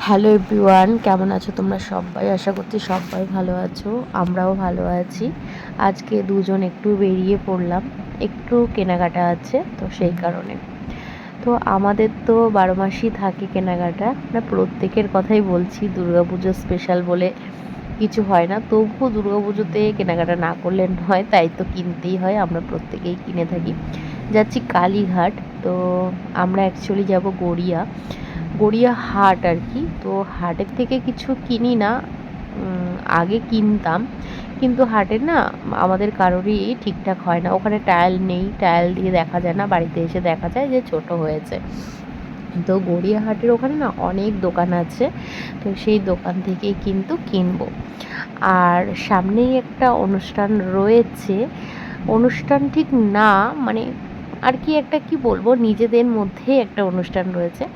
Hello everyone, কেমন আছো তোমরা সবাই? আশা করছি সবাই ভালো আছো, আমরাও ভালো আছি। আজকে দুজন একটু বেরিয়ে পড়লাম, একটু কেনাকাটা আছে তো সেই কারণে। তো আমাদের তো 12 মাসই থাকে কেনাকাটা, না প্রত্যেকের কথাই বলছি, দুর্গাপুজো স্পেশাল বলে কিছু হয় না, তবুও দুর্গাপুজোতে কেনাকাটা না করলে নয়, তাই তো কিনতেই হয়, আমরা প্রত্যেকেই কিনে থাকি। যাচ্ছি কালীঘাট, তো আমরা অ্যাকচুয়ালি যাব গড়িয়া হাট আর কি। তো হাটের থেকে কিছু কিনি না, আগে কিনতাম, কিন্তু হাটের না আমাদের কারোরই ঠিকঠাক হয় না, ওখানে টাইল নেই, টাইল দিয়ে দেখা যায় না, বাড়িতে এসে দেখা যায় যে ছোট হয়েছে। তো গড়িয়াহাটের ওখানে না অনেক দোকান আছে, তো সেই দোকান থেকেই কিন্তু কিনবো। আর সামনেই একটা অনুষ্ঠান রয়েছে, অনুষ্ঠান ঠিক না মানে আর কি, একটা কি বলবো, নিজেদের মধ্যে একটা অনুষ্ঠান রয়েছে,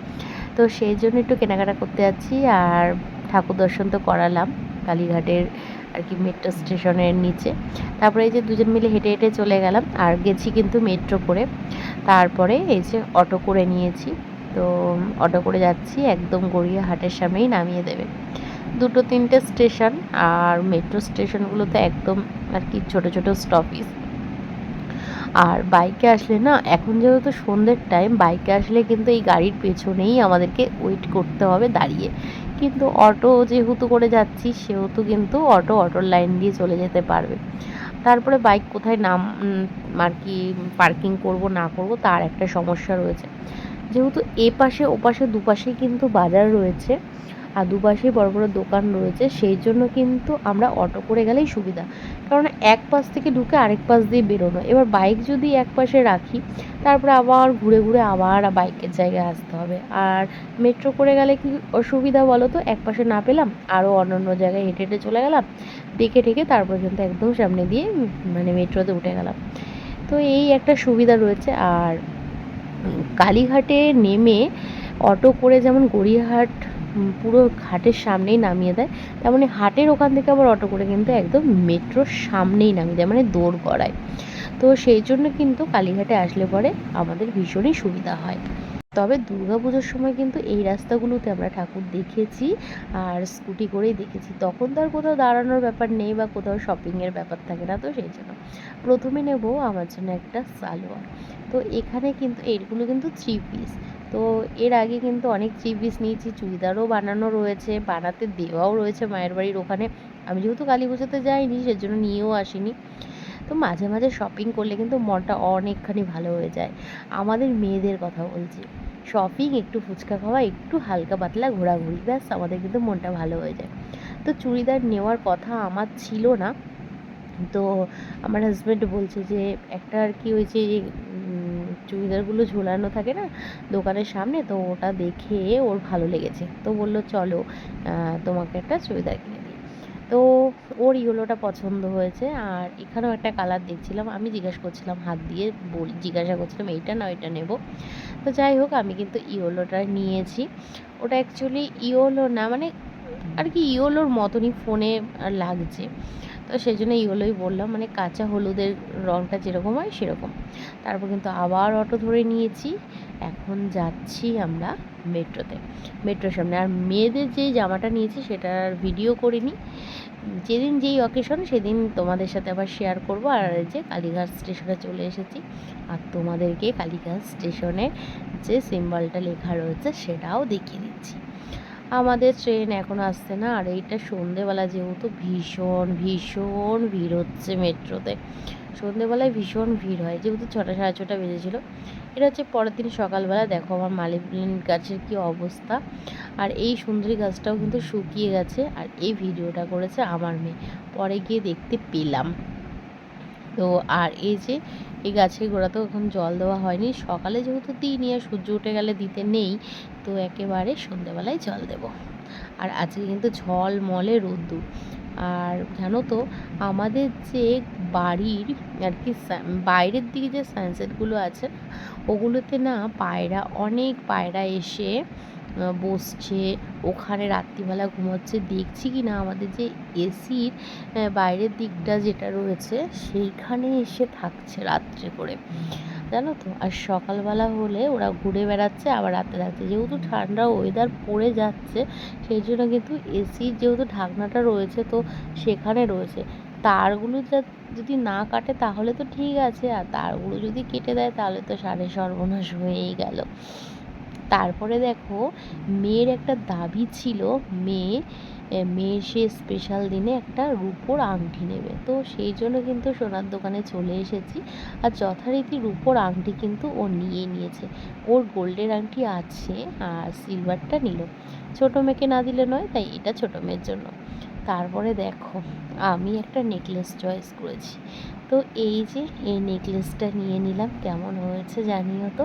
তো সেই জন্য একটু কেনাকাটা করতে যাচ্ছি। আর ঠাকুর দর্শন তো করালাম কালীঘাটের আর কি মেট্রো স্টেশনের নিচে, তারপরে এই যে দুজন মিলে হেঁটে হেঁটে চলে গেলাম, আর গেছি কিন্তু মেট্রো করে, তারপরে এই যে অটো করে নিয়েছি। তো অটো করে যাচ্ছি, একদম গড়িয়াহাটের সামনেই নামিয়ে দেবে, দুটো তিনটে স্টেশন, আর মেট্রো স্টেশনগুলোতে একদম আর কি ছোটো ছোটো স্টপেজ। আর বাইকে আসলে না, এখন যেহেতু সন্ধ্যের টাইম, বাইকে আসলে কিন্তু এই গাড়ির পেছনেই আমাদেরকে ওয়েট করতে হবে দাঁড়িয়ে, কিন্তু অটো যেহেতু করে যাচ্ছি সেহেতু কিন্তু অটোর লাইন দিয়ে চলে যেতে পারবে। তারপরে বাইক কোথায় আর কি পার্কিং করব না করব তার একটা সমস্যা রয়েছে, যেহেতু এ পাশে ও পাশে দুপাশেই কিন্তু বাজার রয়েছে, আর দুপাশেই বড় বড় দোকান রয়েছে, সেই জন্য কিন্তু আমরা অটো করে গেলেই সুবিধা, কারণ এক পাশ থেকে ঢুকে আরেক পাশ দিয়ে বেরোনো। এবার বাইক যদি এক পাশে রাখি, তারপরে আবার ঘুরে ঘুরে আবার বাইকের জায়গায় আসতে হবে। আর মেট্রো করে গেলে কি অসুবিধা বলো তো, এক পাশে না পেলাম আরও অন্য জায়গায় হেঁটে হেঁটে চলে গেলাম, দেখে ঠেকে তারপর কিন্তু একদম সামনে দিয়ে মানে মেট্রোতে উঠে গেলাম। তো এই একটা সুবিধা রয়েছে। আর কালীঘাটে নেমে অটো করে যেমন গড়িয়াহাট পুরো ঘাটের সামনেই নামিয়ে দেয়, তেমনি হাটের ওখান থেকে আবার অটো করে কিন্তু একদম মেট্রোর সামনেই নামিয়ে দেয়, মানে দোরগড়ায়। তো সেই জন্য কিন্তু কালীঘাটে আসলে পরে আমাদের ভীষণই সুবিধা হয়। তবে দুর্গাপুজোর সময় কিন্তু এই রাস্তাগুলোতে আমরা ঠাকুর দেখেছি, আর স্কুটি করেই দেখেছি, তখন তো আর কোথাও দাঁড়ানোর ব্যাপার নেই বা কোথাও শপিংয়ের ব্যাপার থাকে না, তো সেই জন্য প্রথমে নেব আমার জন্য একটা সালোয়ার। তো এখানে কিন্তু এইগুলো কিন্তু 3 পিস, তো এর আগে কিন্তু অনেক 3 পিস নিয়েছি, চুড়িদারও বানানো রয়েছে, বানাতে দেওয়াও রয়েছে মায়ের বাড়ির ওখানে। আমি যেহেতু কালী পুজোতে যাইনি সেজন্য নিয়েও আসিনি। তো মাঝে মাঝে শপিং করলে কিন্তু মনটা অনেকখানি ভালো হয়ে যায়। আমাদের মেয়েদের কথা বলছি, শপিং, একটু ফুচকা খাওয়া, একটু হালকা পাতলা ঘোরাঘুরি, ব্যাস আমাদের কিন্তু মনটা ভালো হয়ে যায়। তো চুড়িদার নেওয়ার কথা আমার ছিল না, তো আমার হাজব্যান্ড বলছে যে একটা আর কি ওই যে চুড়িদারগুলো ঝোলানো থাকে না দোকানের সামনে, তো ওটা দেখে ওর ভালো লেগেছে, তো বললো চলো তোমাকে একটা চুড়িদার কিনে দিই। তো ওর ইয়েলোটা পছন্দ হয়েছে, আর এখানেও একটা কালার দেখছিলাম, আমি জিজ্ঞাসা করছিলাম হাত দিয়ে জিজ্ঞাসা করছিলাম এইটা না ওইটা নেব। তো যাই হোক, আমি কিন্তু ইয়েলোটা নিয়েছি। ওটা অ্যাকচুয়ালি ইয়েলো না, মানে আর কি ইয়েলোর মতনই ফোনে লাগছে, তো সেই জন্য ইয়েলোই বললাম, মানে কাঁচা হলুদের রঙটা যেরকম হয় সেরকম। তারপর কিন্তু আবার অটো ধরে নিয়েছি, এখন যাচ্ছি আমরা মেট্রোতে, মেট্রোর সামনে। আর মেয়েদের যেই জামাটা নিয়েছি সেটার ভিডিও করিনি, যেদিন যেই অকেশন সেদিন তোমাদের সাথে আবার শেয়ার করব। আর এই যে কালীঘাট স্টেশনে চলে এসেছি, আর তোমাদেরকে কালীঘাট স্টেশনে যে সিম্বলটা লেখা রয়েছে সেটাও দেখিয়ে দিচ্ছি। আমাদের ট্রেন এখনও আসছে না, আর এইটা সন্ধেবেলা যেহেতু ভীষণ ভীষণ ভিড় হচ্ছে মেট্রোতে, সন্ধেবেলায় ভীষণ ভিড় হয়, যেহেতু 6টা সাড়ে 6টা বেজেছিলো। এটা হচ্ছে পরের দিন সকালবেলা, দেখো আমার মালিবলিন গাছের কী অবস্থা, আর এই সুন্দরী গাছটাও কিন্তু শুকিয়ে গেছে, আর এই ভিডিওটা করেছে আমার মেয়ে, পরে গিয়ে দেখতে পেলাম। তো আর এই যে এই গাছের গোড়াতেও এখন জল দেওয়া হয়নি, সকালে যেহেতু দিইনি আর সূর্য উঠে গেলে দিতে নেই, তো একেবারে সন্ধেবেলায় জল দেব। আর আজকে কিন্তু ঝলমলে রোদ্দুর। আর জানো তো, আমাদের যে বাড়ির আর কি বাইরের দিকে যে সানসেটগুলো আছে ওগুলোতে না অনেক পায়রা এসে বসছে, ওখানে রাত্রিবেলা ঘুমোচ্ছে, দেখছি কি না আমাদের যে এসির বাইরের দিকটা যেটা রয়েছে সেইখানে এসে থাকছে রাত্রে করে। জানো তো। আর সকালবেলা হলে ওরা ঘুরে বেড়াচ্ছে, আবার রাতে থাকছে। যেহেতু ঠান্ডা ওয়েদার পড়ে যাচ্ছে, সেই জন্য কিন্তু এসির যেহেতু ঢাকনাটা রয়েছে, তো সেখানে রয়েছে। তারগুলো যদি না কাটে তাহলে তো ঠিক আছে, আর তারগুলো যদি কেটে দেয় তাহলে তো সারে সর্বনাশ হয়েই গেল। তারপরে দেখো, মেয়ের একটা দাবি ছিল, মেয়ের সে স্পেশাল দিনে একটা রূপোর আংটি নেবে। তো সেই জন্য কিন্তু সোনার দোকানে চলে এসেছি। আর যথারীতি রূপোর আংটি কিন্তু ও নিয়ে নিয়েছে। ওর গোল্ডের আংটি আছে, আর সিলভারটা নিল। ছোটো মেয়েকে না দিলে নয়, তাই এটা ছোটো মেয়ের জন্য। তারপরে দেখো, আমি একটা নেকলেস চয়েস করেছি। তো এই যে এই নেকলেসটা নিয়ে নিলাম, কেমন হয়েছে জানিও তো।